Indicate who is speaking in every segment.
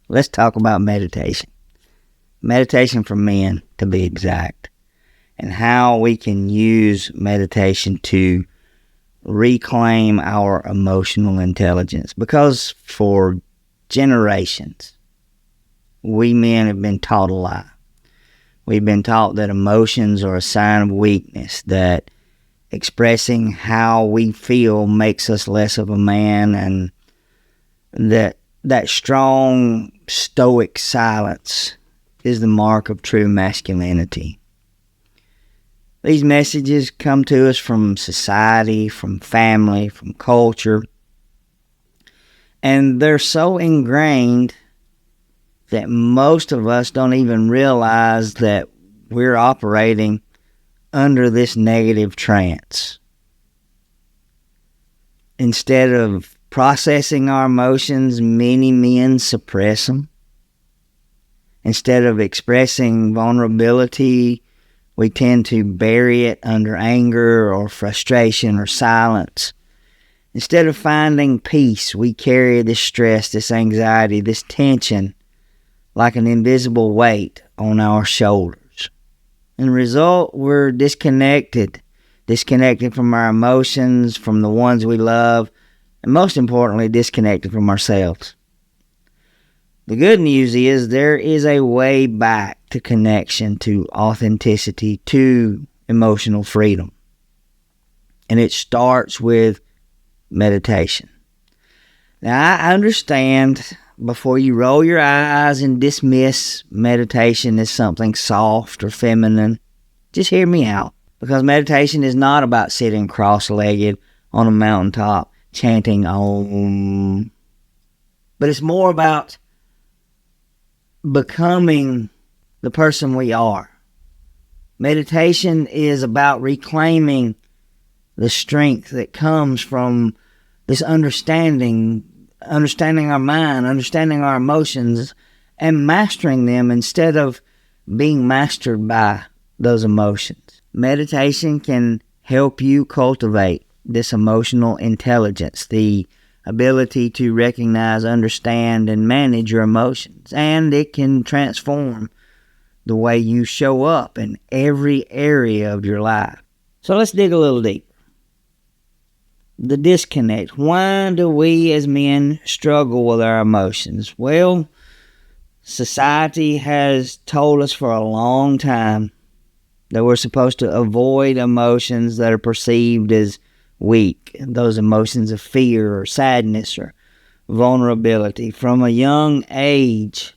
Speaker 1: Let's talk about meditation. Meditation for men, to be exact, and how we can use meditation to reclaim our emotional intelligence. Because for generations, we men have been taught a lie. We've been taught that emotions are a sign of weakness, that expressing how we feel makes us less of a man, and that strong, stoic silence is the mark of true masculinity. These messages come to us from society, from family, from culture, and they're so ingrained that most of us don't even realize that we're operating under this negative trance. Instead of processing our emotions, many men suppress them. Instead of expressing vulnerability, we tend to bury it under anger or frustration or silence. Instead of finding peace, we carry this stress, this anxiety, this tension like an invisible weight on our shoulders. In the result, we're disconnected from our emotions, from the ones we love, and most importantly, disconnected from ourselves. The good news is there is a way back to connection, to authenticity, to emotional freedom. And it starts with meditation. Now, I understand, before you roll your eyes and dismiss meditation as something soft or feminine, just hear me out. Because meditation is not about sitting cross-legged on a mountaintop chanting Om. But it's more about becoming the person we are. Meditation is about reclaiming the strength that comes from this understanding our mind, understanding our emotions, and mastering them instead of being mastered by those emotions. Meditation can help you cultivate this emotional intelligence, the ability to recognize, understand, and manage your emotions. And it can transform the way you show up in every area of your life. So let's dig a little deeper. The disconnect. Why do we as men struggle with our emotions? Well, society has told us for a long time that we're supposed to avoid emotions that are perceived as weak. Those emotions of fear or sadness or vulnerability. From a young age,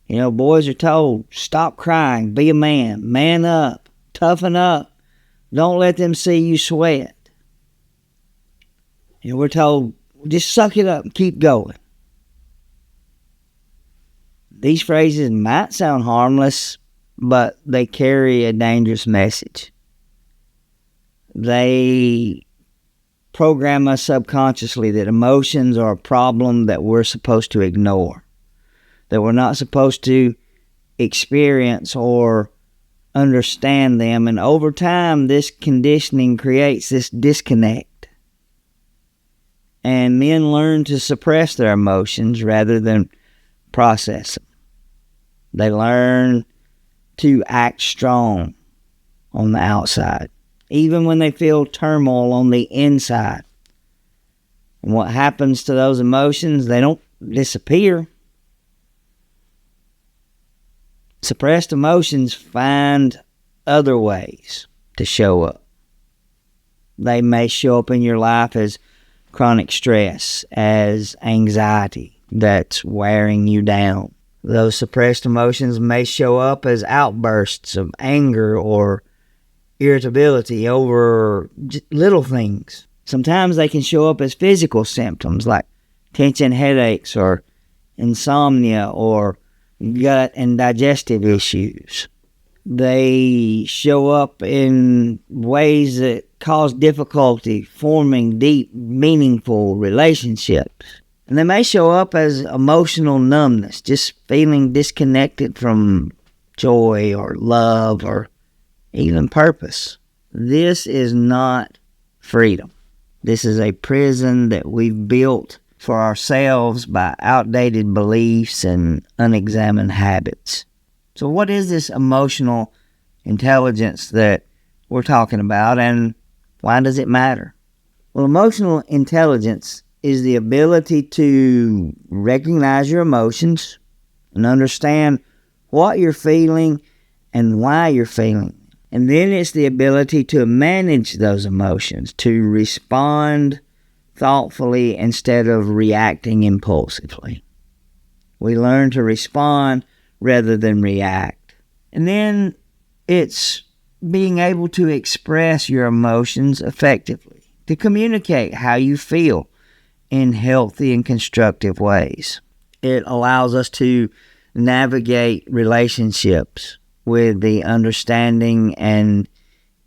Speaker 1: boys are told, stop crying, be a man up, toughen up, don't let them see you sweat. We're told, just suck it up and keep going. These phrases might sound harmless, but they carry a dangerous message. They program us subconsciously that emotions are a problem that we're supposed to ignore, that we're not supposed to experience or understand them. And over time, this conditioning creates this disconnect. And men learn to suppress their emotions rather than process them. They learn to act strong on the outside, even when they feel turmoil on the inside. And what happens to those emotions? They don't disappear. Suppressed emotions find other ways to show up. They may show up in your life as chronic stress, as anxiety that's wearing you down. Those suppressed emotions may show up as outbursts of anger or irritability over little things. Sometimes they can show up as physical symptoms like tension headaches or insomnia or gut and digestive issues. They show up in ways that cause difficulty forming deep, meaningful relationships. And they may show up as emotional numbness, just feeling disconnected from joy or love or even purpose. This is not freedom. This is a prison that we've built for ourselves by outdated beliefs and unexamined habits. So what is this emotional intelligence that we're talking about, and why does it matter? Well, emotional intelligence is the ability to recognize your emotions and understand what you're feeling and why you're feeling. And then it's the ability to manage those emotions, to respond thoughtfully instead of reacting impulsively. We learn to respond rather than react. And then it's being able to express your emotions effectively, to communicate how you feel in healthy and constructive ways. It allows us to navigate relationships with the understanding and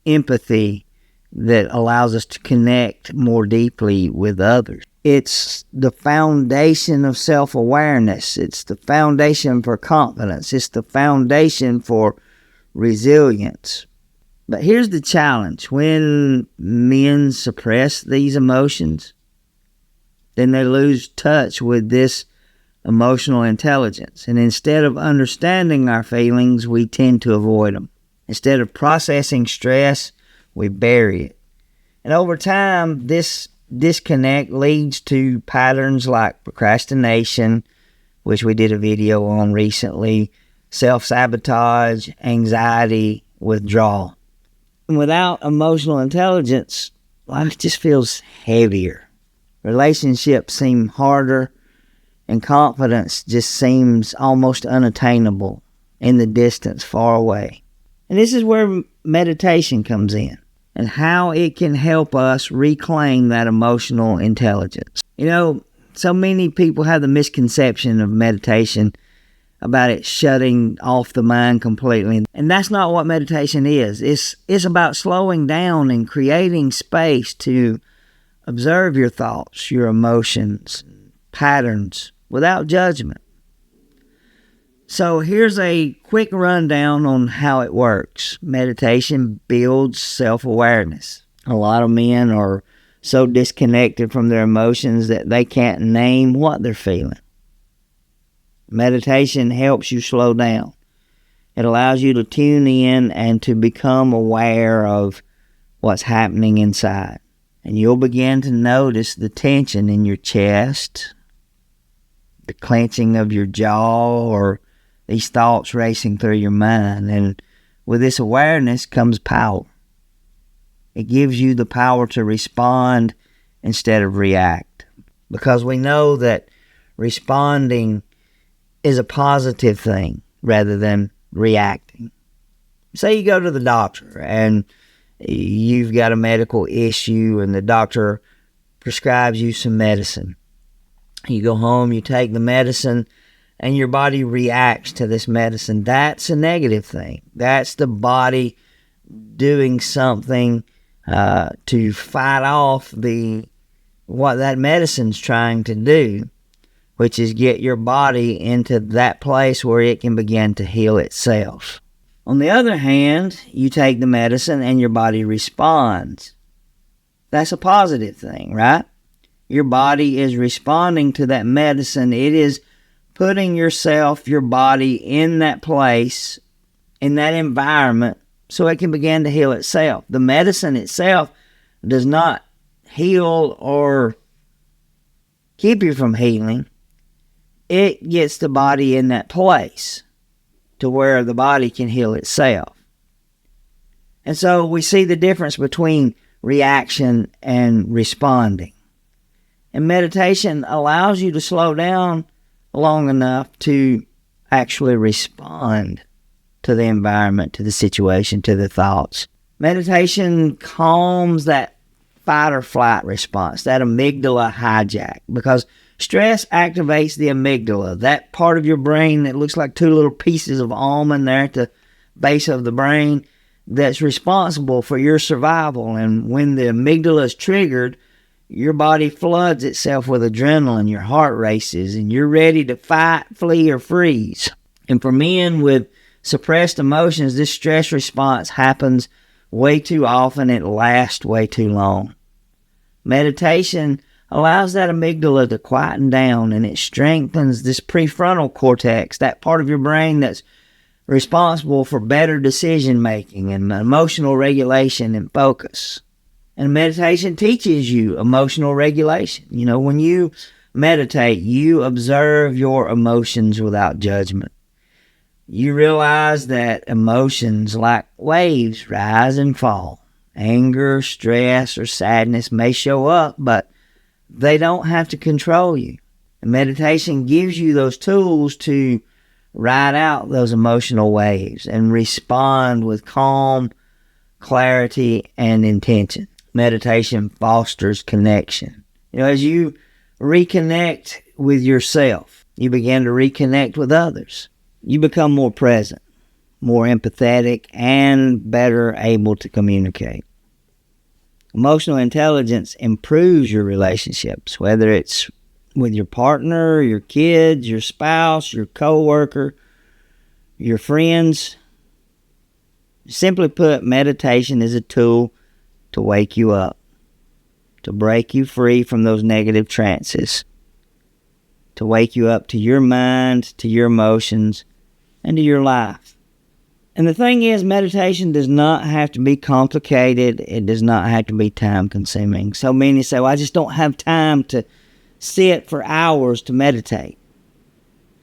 Speaker 1: empathy that allows us to connect more deeply with others. It's the foundation of self-awareness. It's the foundation for confidence. It's the foundation for resilience. But here's the challenge. When men suppress these emotions, then they lose touch with this emotional intelligence. And instead of understanding our feelings, we tend to avoid them. Instead of processing stress, we bury it. And over time, this disconnect leads to patterns like procrastination, which we did a video on recently, self-sabotage, anxiety, withdrawal. And without emotional intelligence, life just feels heavier. Relationships seem harder, and confidence just seems almost unattainable in the distance, far away. And this is where meditation comes in, and how it can help us reclaim that emotional intelligence. You know, so many people have the misconception of meditation about it shutting off the mind completely. And that's not what meditation is. It's about slowing down and creating space to observe your thoughts, your emotions, patterns, without judgment. So here's a quick rundown on how it works. Meditation builds self-awareness. A lot of men are so disconnected from their emotions that they can't name what they're feeling. Meditation helps you slow down. It allows you to tune in and to become aware of what's happening inside. And you'll begin to notice the tension in your chest, the clenching of your jaw, or these thoughts racing through your mind. And with this awareness comes power. It gives you the power to respond instead of react. Because we know that responding is a positive thing rather than reacting. Say you go to the doctor and you've got a medical issue and the doctor prescribes you some medicine. You go home, you take the medicine, and your body reacts to this medicine. That's a negative thing. That's the body doing something to fight off what that medicine's trying to do, which is get your body into that place where it can begin to heal itself. On the other hand, you take the medicine and your body responds. That's a positive thing, right? Your body is responding to that medicine. It is putting your body in that place, in that environment, so it can begin to heal itself. The medicine itself does not heal or keep you from healing. It gets the body in that place to where the body can heal itself. And so we see the difference between reaction and responding. And meditation allows you to slow down long enough to actually respond to the environment, to the situation, to the thoughts. Meditation calms that fight or flight response, that amygdala hijack, because stress activates the amygdala, that part of your brain that looks like two little pieces of almond there at the base of the brain that's responsible for your survival. And when the amygdala is triggered, your body floods itself with adrenaline, your heart races, and you're ready to fight, flee, or freeze. And for men with suppressed emotions, this stress response happens way too often. It lasts way too long. Meditation allows that amygdala to quieten down, and it strengthens this prefrontal cortex, that part of your brain that's responsible for better decision making and emotional regulation and focus. And meditation teaches you emotional regulation. When you meditate, you observe your emotions without judgment. You realize that emotions, like waves, rise and fall. Anger, stress, or sadness may show up, but they don't have to control you. And meditation gives you those tools to ride out those emotional waves and respond with calm, clarity, and intention. Meditation fosters connection. As you reconnect with yourself, you begin to reconnect with others. You become more present, more empathetic, and better able to communicate. Emotional intelligence improves your relationships, whether it's with your partner, your kids, your spouse, your coworker, your friends. Simply put, meditation is a tool to wake you up, to break you free from those negative trances, to wake you up to your mind, to your emotions, and to your life. And the thing is, meditation does not have to be complicated. It does not have to be time-consuming. So many say, well, I just don't have time to sit for hours to meditate.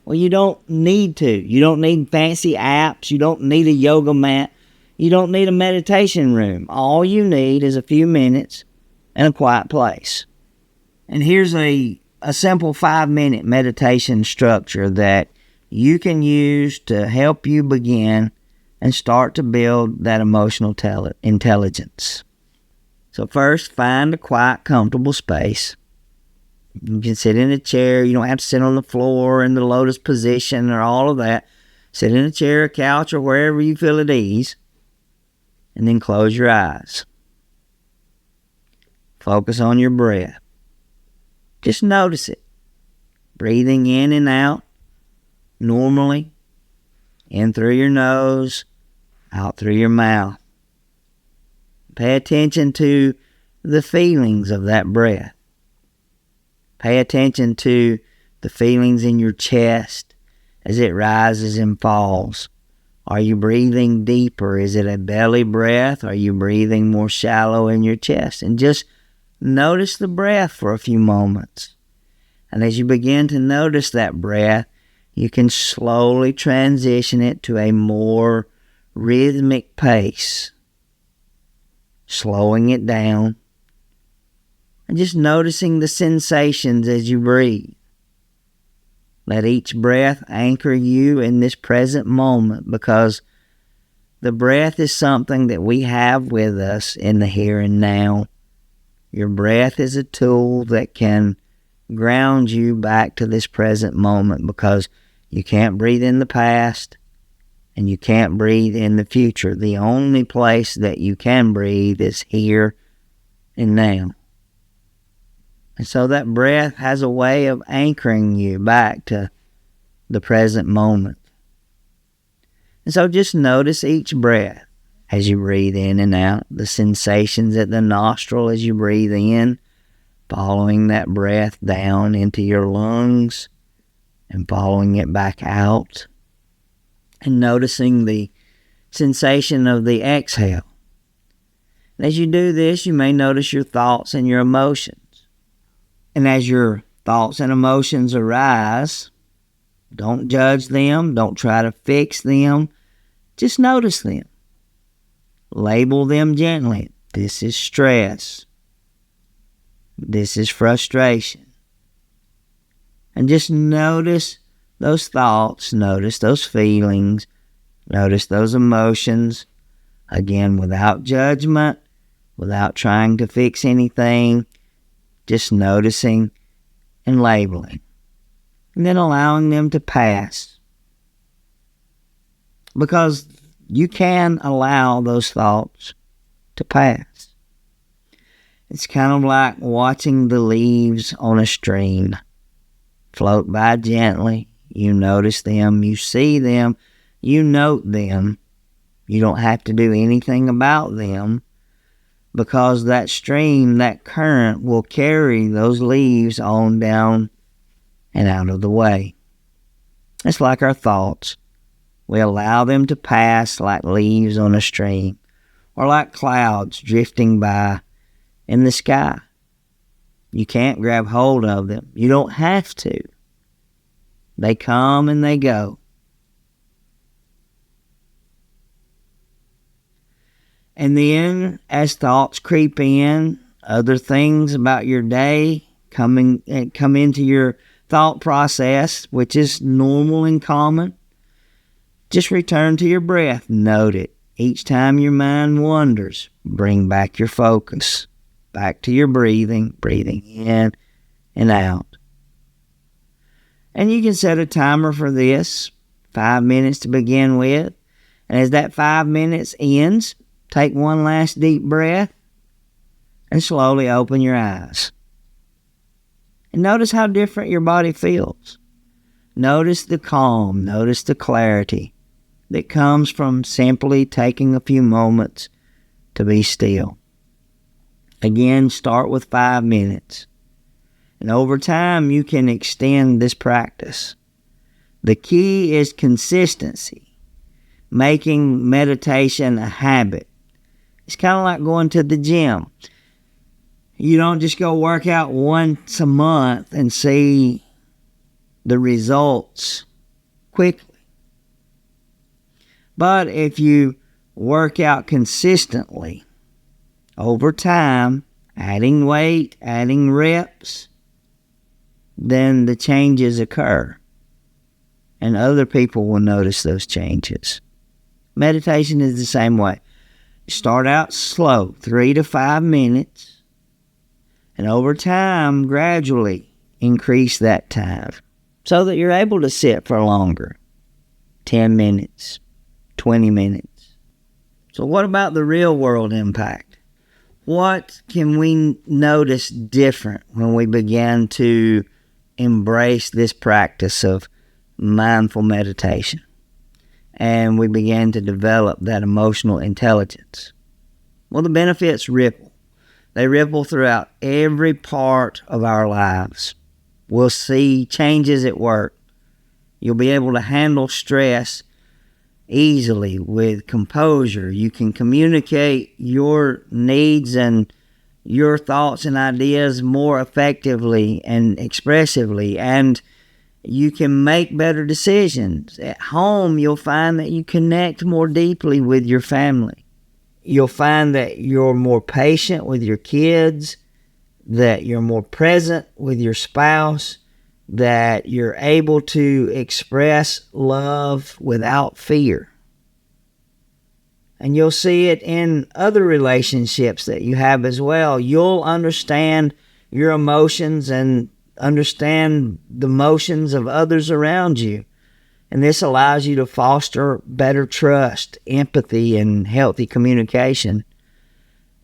Speaker 1: Well, you don't need to. You don't need fancy apps. You don't need a yoga mat. You don't need a meditation room. All you need is a few minutes and a quiet place. And here's a simple 5-minute meditation structure that you can use to help you begin and start to build that emotional intelligence. So first, find a quiet, comfortable space. You can sit in a chair. You don't have to sit on the floor in the lotus position or all of that. Sit in a chair, a couch, or wherever you feel at ease. And then close your eyes. Focus on your breath. Just notice it. Breathing in and out normally. In through your nose, out through your mouth. Pay attention to the feelings of that breath. Pay attention to the feelings in your chest as it rises and falls. Are you breathing deeper? Is it a belly breath? Are you breathing more shallow in your chest? And just notice the breath for a few moments. And as you begin to notice that breath, you can slowly transition it to a more rhythmic pace. Slowing it down. And just noticing the sensations as you breathe. Let each breath anchor you in this present moment, because the breath is something that we have with us in the here and now. Your breath is a tool that can ground you back to this present moment, because you can't breathe in the past and you can't breathe in the future. The only place that you can breathe is here and now. And so that breath has a way of anchoring you back to the present moment. And so just notice each breath as you breathe in and out, the sensations at the nostril as you breathe in, following that breath down into your lungs and following it back out, and noticing the sensation of the exhale. And as you do this, you may notice your thoughts and your emotions. And as your thoughts and emotions arise, don't judge them. Don't try to fix them. Just notice them. Label them gently. This is stress. This is frustration. And just notice those thoughts. Notice those feelings. Notice those emotions. Again, without judgment, without trying to fix anything. Just noticing and labeling. And then allowing them to pass. Because you can allow those thoughts to pass. It's kind of like watching the leaves on a stream float by gently. You notice them, you see them, you note them. You don't have to do anything about them. because that stream, that current, will carry those leaves on down and out of the way. It's like our thoughts. We allow them to pass like leaves on a stream, or like clouds drifting by in the sky. You can't grab hold of them. You don't have to. They come and they go. And then, as thoughts creep in, other things about your day come into your thought process, which is normal and common. Just return to your breath. Note it. Each time your mind wanders, bring back your focus. Back to your breathing in and out. And you can set a timer for this, 5 minutes to begin with. And as that 5 minutes ends, take one last deep breath and slowly open your eyes. And notice how different your body feels. Notice the calm, notice the clarity that comes from simply taking a few moments to be still. Again, start with 5 minutes. And over time, you can extend this practice. The key is consistency, making meditation a habit. It's kind of like going to the gym. You don't just go work out once a month and see the results quickly. But if you work out consistently, over time, adding weight, adding reps, then the changes occur. And other people will notice those changes. Meditation is the same way. Start out slow, 3 to 5 minutes, and over time, gradually increase that time so that you're able to sit for longer, 10 minutes, 20 minutes. So what about the real world impact? What can we notice different when we begin to embrace this practice of mindful meditation and we begin to develop that emotional intelligence? Well, the benefits ripple. They ripple throughout every part of our lives. We'll see changes at work. You'll be able to handle stress easily with composure. You can communicate your needs and your thoughts and ideas more effectively and expressively, and you can make better decisions. At home, you'll find that you connect more deeply with your family. You'll find that you're more patient with your kids, that you're more present with your spouse, that you're able to express love without fear. And you'll see it in other relationships that you have as well. You'll understand your emotions and understand the emotions of others around you. And this allows you to foster better trust, empathy, and healthy communication.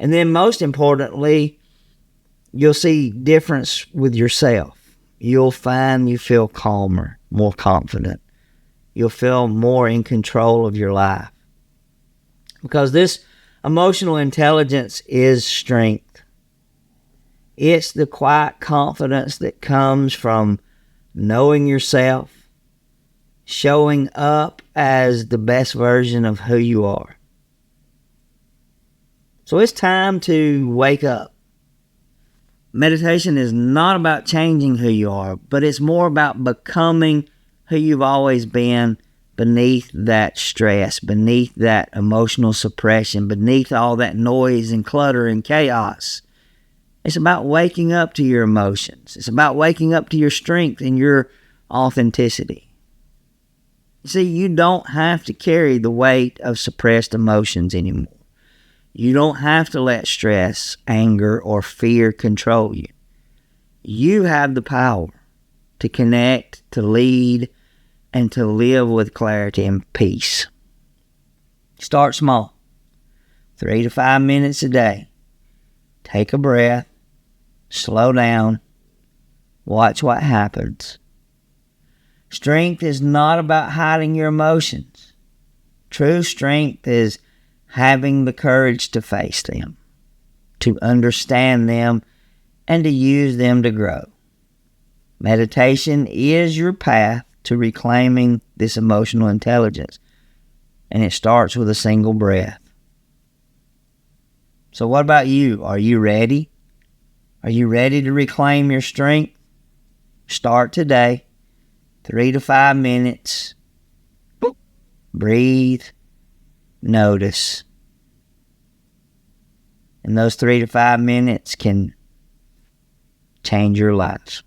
Speaker 1: And then most importantly, you'll see difference with yourself. You'll find you feel calmer, more confident. You'll feel more in control of your life. Because this emotional intelligence is strength. It's the quiet confidence that comes from knowing yourself, showing up as the best version of who you are. So it's time to wake up. Meditation is not about changing who you are, but it's more about becoming who you've always been beneath that stress, beneath that emotional suppression, beneath all that noise and clutter and chaos. It's about waking up to your emotions. It's about waking up to your strength and your authenticity. See, you don't have to carry the weight of suppressed emotions anymore. You don't have to let stress, anger, or fear control you. You have the power to connect, to lead, and to live with clarity and peace. Start small. 3 to 5 minutes a day. Take a breath. Slow down. Watch what happens. Strength is not about hiding your emotions. True strength is having the courage to face them. to understand them, and to use them to grow. Meditation is your path to reclaiming this emotional intelligence, and it starts with a single breath. So what about you? Are you ready? Are you ready to reclaim your strength? Start today. 3 to 5 minutes. Breathe. Notice. And those 3 to 5 minutes can change your life.